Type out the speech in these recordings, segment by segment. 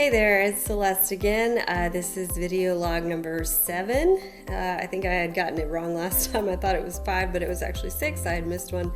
Hey there, it's Celeste again. This is video log number 7. I think I had gotten it wrong last time. I thought it was 5, but it was actually 6. I had missed one.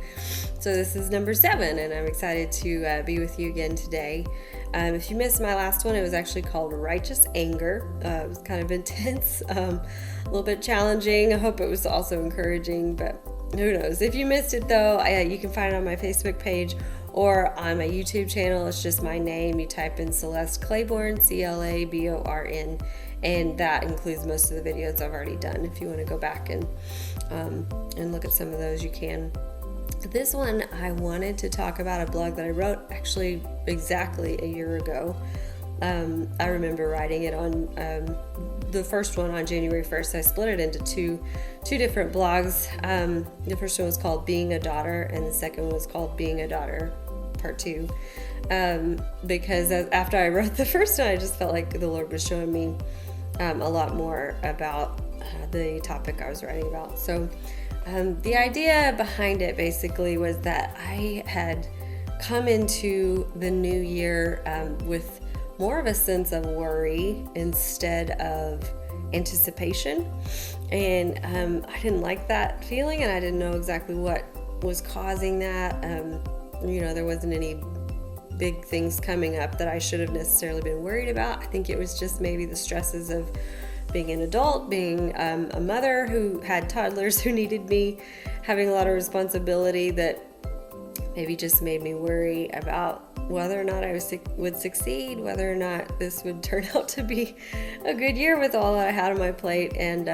So this is number 7, and I'm excited to be with you again today. If you missed my last one, it was actually called Righteous Anger. It was kind of intense, a little bit challenging. I hope it was also encouraging, but who knows. If you missed it though, you can find it on my Facebook page or on my YouTube channel. It's just my name. You type in Celeste Claiborne, Claborn, and that includes most of the videos I've already done. If you want to go back and look at some of those, you can. This one, I wanted to talk about a blog that I wrote actually exactly a year ago. I remember writing it on the first one on January 1st. I split it into two different blogs. The first one was called Being a Daughter, and the second one was called Being a Daughter Part 2. Because after I wrote the first one, I just felt like the Lord was showing me a lot more about the topic I was writing about. So the idea behind it basically was that I had come into the new year with more of a sense of worry instead of anticipation, and I didn't like that feeling, and I didn't know exactly what was causing that. There wasn't any big things coming up that I should have necessarily been worried about. I think it was just maybe the stresses of being an adult, being a mother who had toddlers who needed me, having a lot of responsibility that maybe just made me worry about whether or not I would succeed, whether or not this would turn out to be a good year with all that I had on my plate. And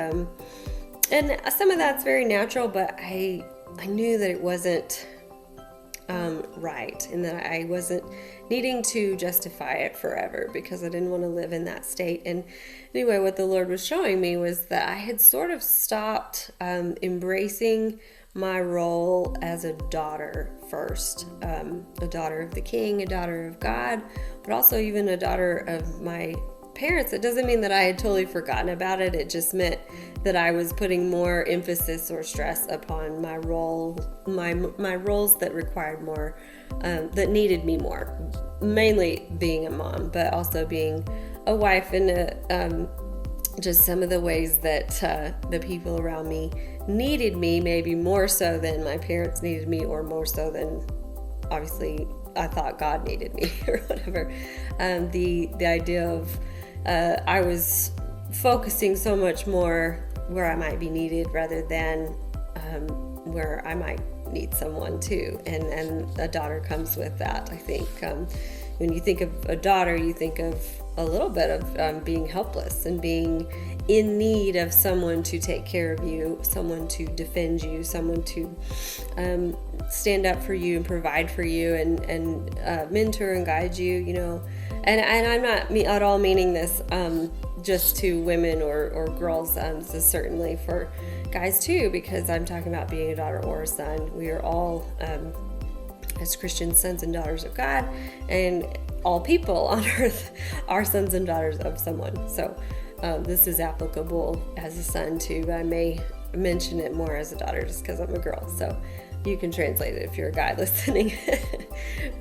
some of that's very natural, but I knew that it wasn't right, and that I wasn't needing to justify it forever because I didn't want to live in that state. And anyway, what the Lord was showing me was that I had sort of stopped embracing my role as a daughter first, a daughter of the King, a daughter of God, but also even a daughter of my parents. It doesn't mean that I had totally forgotten about it. It just meant that I was putting more emphasis or stress upon my role, my roles that required more, that needed me more, mainly being a mom, but also being a wife, and just some of the ways that the people around me needed me, maybe more so than my parents needed me, or more so than obviously I thought God needed me or whatever. The idea of I was focusing so much more where I might be needed rather than where I might need someone too, and a daughter comes with that. I think when you think of a daughter, you think of a little bit of being helpless and being in need of someone to take care of you, someone to defend you, someone to stand up for you and provide for you, and mentor and guide you, And I'm not at all meaning this just to women or girls. This is certainly for guys too, because I'm talking about being a daughter or a son. We are all, as Christian sons and daughters of God, and all people on earth are sons and daughters of someone. So this is applicable as a son too, but I may mention it more as a daughter just because I'm a girl. So you can translate it if you're a guy listening.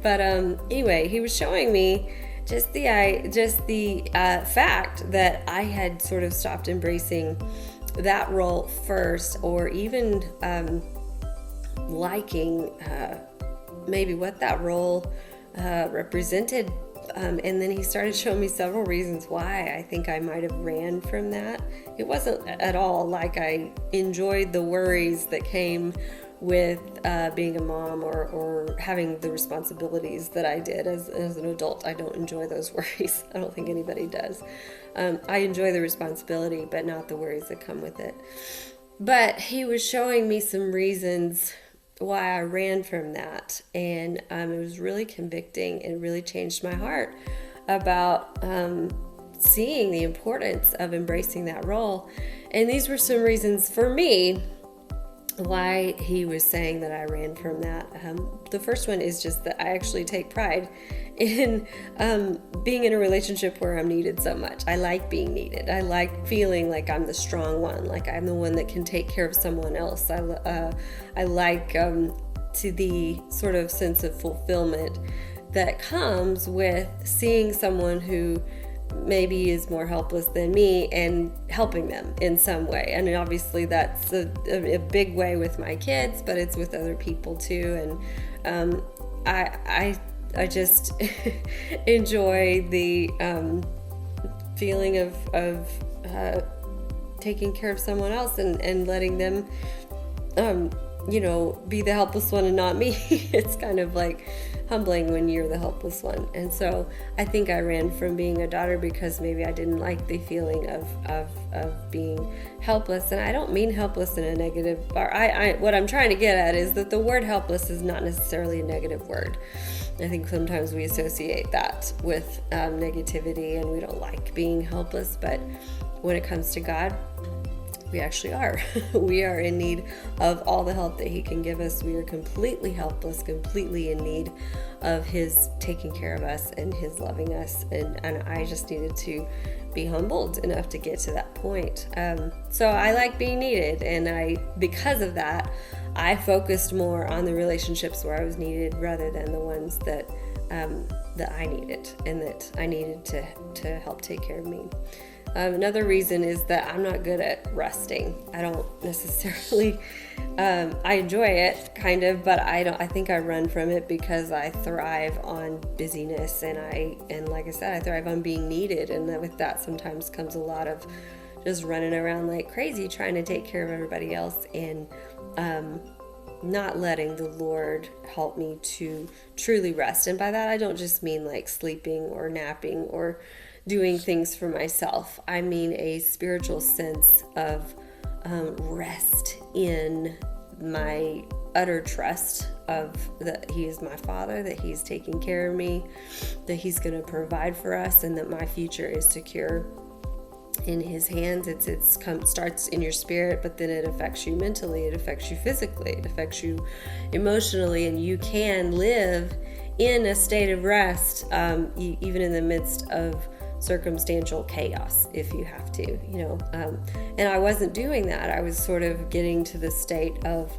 But anyway, he was showing me just the fact that I had sort of stopped embracing that role first, or even liking maybe what that role represented. And then he started showing me several reasons why I think I might have ran from that. It wasn't at all like I enjoyed the worries that came with being a mom or having the responsibilities that I did as an adult. I don't enjoy those worries. I don't think anybody does. I enjoy the responsibility, but not the worries that come with it. But he was showing me some reasons why I ran from that, and it was really convicting and really changed my heart about seeing the importance of embracing that role. And these were some reasons for me why he was saying that I ran from that. The first one is just that I actually take pride in being in a relationship where I'm needed so much. I like being needed. I like feeling like I'm the strong one, like I'm the one that can take care of someone else. I like to the sort of sense of fulfillment that comes with seeing someone who maybe is more helpless than me and helping them in some way. And obviously that's a big way with my kids, but it's with other people too. And I just enjoy the feeling of taking care of someone else and letting them be the helpless one and not me. It's kind of like humbling when you're the helpless one. And so I think I ran from being a daughter because maybe I didn't like the feeling of being helpless. And I don't mean helpless in a negative, or what I'm trying to get at is that the word helpless is not necessarily a negative word. I think sometimes we associate that with negativity, and we don't like being helpless, but when it comes to God, we actually are. We are in need of all the help that He can give us. We are completely helpless, completely in need of His taking care of us and His loving us. And I just needed to be humbled enough to get to that point. So I like being needed, and because of that, I focused more on the relationships where I was needed rather than the ones that I needed and that I needed to help take care of me. Another reason is that I'm not good at resting. I don't necessarily, I enjoy it kind of, but I think I run from it because I thrive on busyness, and like I said, I thrive on being needed. And with that sometimes comes a lot of just running around like crazy, trying to take care of everybody else, and not letting the Lord help me to truly rest. And by that, I don't just mean like sleeping or napping or doing things for myself. I mean a spiritual sense of rest in my utter trust of that He is my Father, that He's taking care of me, that He's going to provide for us, and that my future is secure in His hands. It starts in your spirit, but then it affects you mentally, it affects you physically, it affects you emotionally, and you can live in a state of rest, even in the midst of circumstantial chaos if you have to, and I wasn't doing that. I was sort of getting to the state of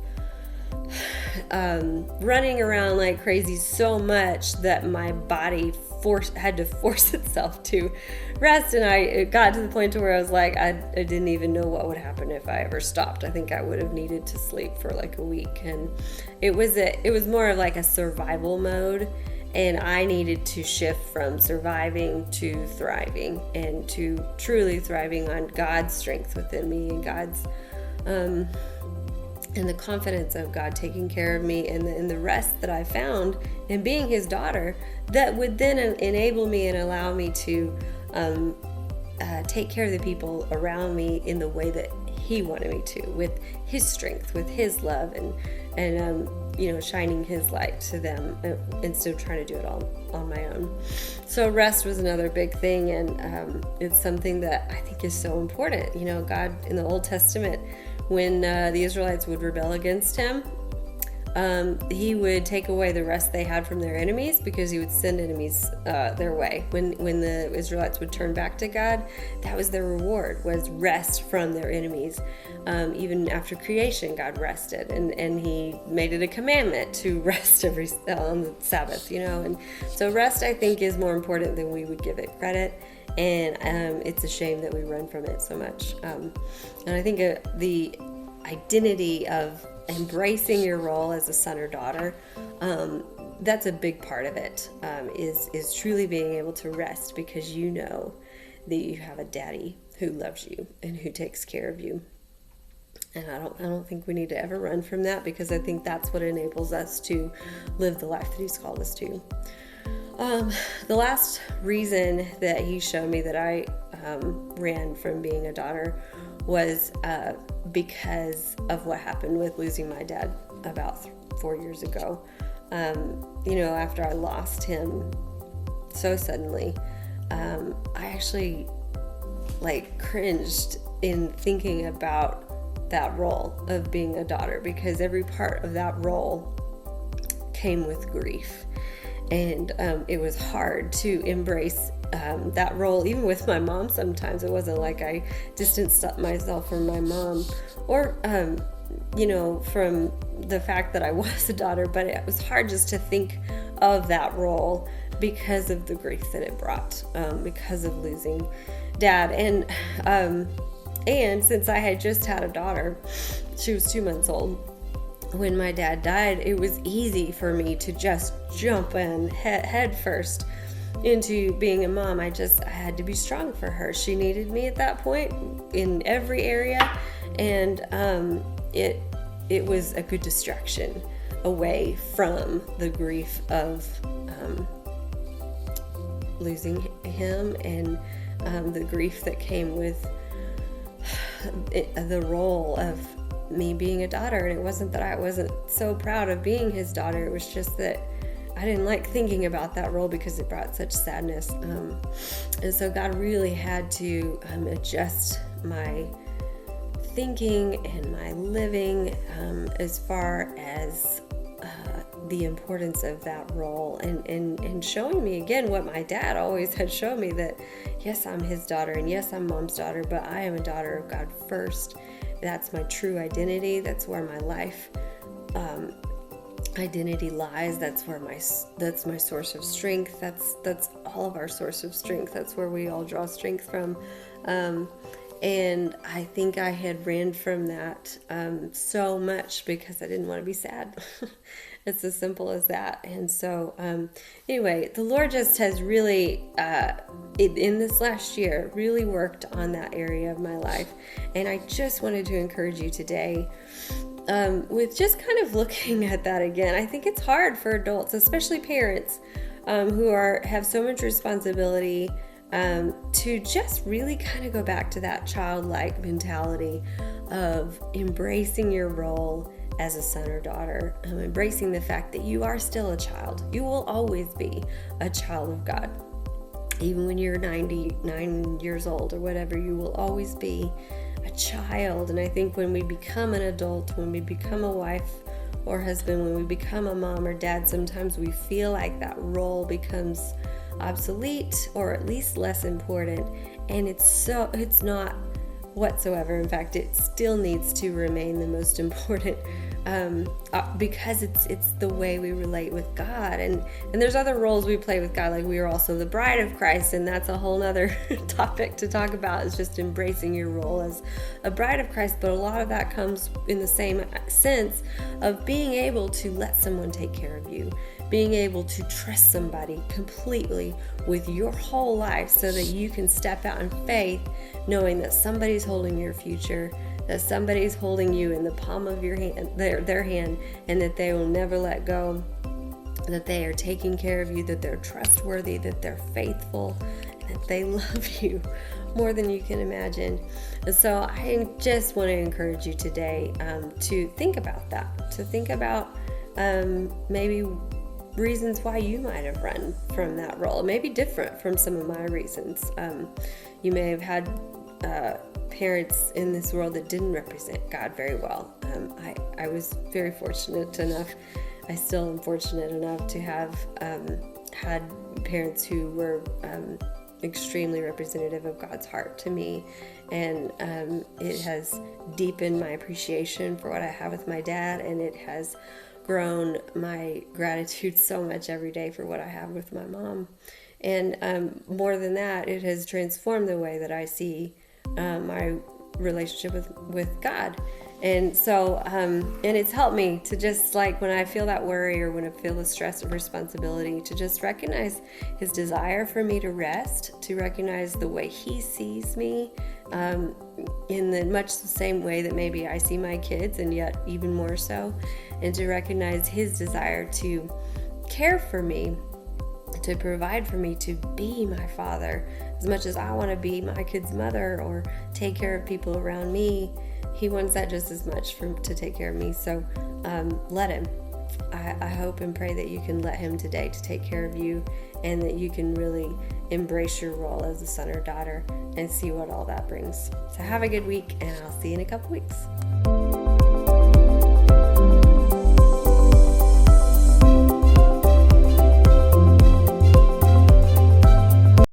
running around like crazy so much that my body had to force itself to rest, and it got to the point to where I was like, I didn't even know what would happen if I ever stopped. I think I would have needed to sleep for like a week, and it was more of like a survival mode. And I needed to shift from surviving to thriving, and to truly thriving on God's strength within me, and God's and the confidence of God taking care of me, and the rest that I found in being His daughter, that would then enable me and allow me to take care of the people around me in the way that He wanted me to, with His strength, with His love, and shining His light to them instead of trying to do it all on my own. So rest was another big thing, and it's something that I think is so important. God in the Old Testament, when the Israelites would rebel against Him, He would take away the rest they had from their enemies, because He would send enemies their way. When the Israelites would turn back to God, that was their reward, was rest from their enemies. Even after creation, God rested, and He made it a commandment to rest on the Sabbath, and so rest, I think, is more important than we would give it credit. And it's a shame that we run from it so much. And I think the identity of embracing your role as a son or daughter, that's a big part of it, is truly being able to rest, because you know that you have a daddy who loves you and who takes care of you. And I don't think we need to ever run from that, because I think that's what enables us to live the life that He's called us to. The last reason that He showed me that I ran from being a daughter was because of what happened with losing my dad about 4 years ago. After I lost him so suddenly, I actually cringed in thinking about that role of being a daughter, because every part of that role came with grief. And it was hard to embrace that role, even with my mom. Sometimes it wasn't like I distanced myself from my mom, or from the fact that I was a daughter, but it was hard just to think of that role because of the grief that it brought, because of losing Dad. And since I had just had a daughter, she was 2 months old when my dad died, it was easy for me to just jump in head first into being a mom. I had to be strong for her. She needed me at that point in every area, and it was a good distraction away from the grief of losing him, and the grief that came with the role of me being a daughter. And it wasn't that I wasn't so proud of being his daughter, it was just that I didn't like thinking about that role because it brought such sadness. And so God really had to adjust my thinking and my living as far as the importance of that role, and showing me again what my dad always had shown me, that yes, I'm his daughter, and yes, I'm mom's daughter, but I am a daughter of God first. That's my true identity. That's where my life identity lies. That's my source of strength. That's all of our source of strength. That's where we all draw strength from. And I think I had ran from that so much because I didn't want to be sad. It's as simple as that. And so anyway, the Lord just has really, in this last year, really worked on that area of my life. And I just wanted to encourage you today with just kind of looking at that again. I think it's hard for adults, especially parents, who have so much responsibility, to just really kind of go back to that childlike mentality of embracing your role as a son or daughter, embracing the fact that you are still a child. You will always be a child of God. Even when you're 99 years old or whatever, you will always be a child. And I think when we become an adult, when we become a wife or husband, when we become a mom or dad, sometimes we feel like that role becomes obsolete, or at least less important. And it's not whatsoever. In fact, it still needs to remain the most important, because it's the way we relate with God. And there's other roles we play with God, like we are also the bride of Christ, and that's a whole nother topic to talk about, is just embracing your role as a bride of Christ. But a lot of that comes in the same sense of being able to let someone take care of you, being able to trust somebody completely with your whole life so that you can step out in faith, knowing that somebody's holding your future, that somebody's holding you in the palm of your hand, their hand, and that they will never let go, that they are taking care of you, that they're trustworthy, that they're faithful, and that they love you more than you can imagine. And so I just want to encourage you today to think about that, to think about maybe reasons why you might have run from that role. It may be different from some of my reasons. You may have had parents in this world that didn't represent God very well. I was very fortunate enough, I still am fortunate enough to have had parents who were extremely representative of God's heart to me, and it has deepened my appreciation for what I have with my dad, and it has grown my gratitude so much every day for what I have with my mom. And more than that, it has transformed the way that I see my relationship with God. And so, and it's helped me to just, like, when I feel that worry or when I feel the stress of responsibility, to just recognize his desire for me to rest, to recognize the way he sees me, in much the same way that maybe I see my kids, and yet even more so, and to recognize his desire to care for me, to provide for me, to be my father. As much as I want to be my kid's mother or take care of people around me, he wants that just as much to take care of me. So let him. I hope and pray that you can let him today to take care of you, and that you can really embrace your role as a son or daughter and see what all that brings. So have a good week, and I'll see you in a couple weeks.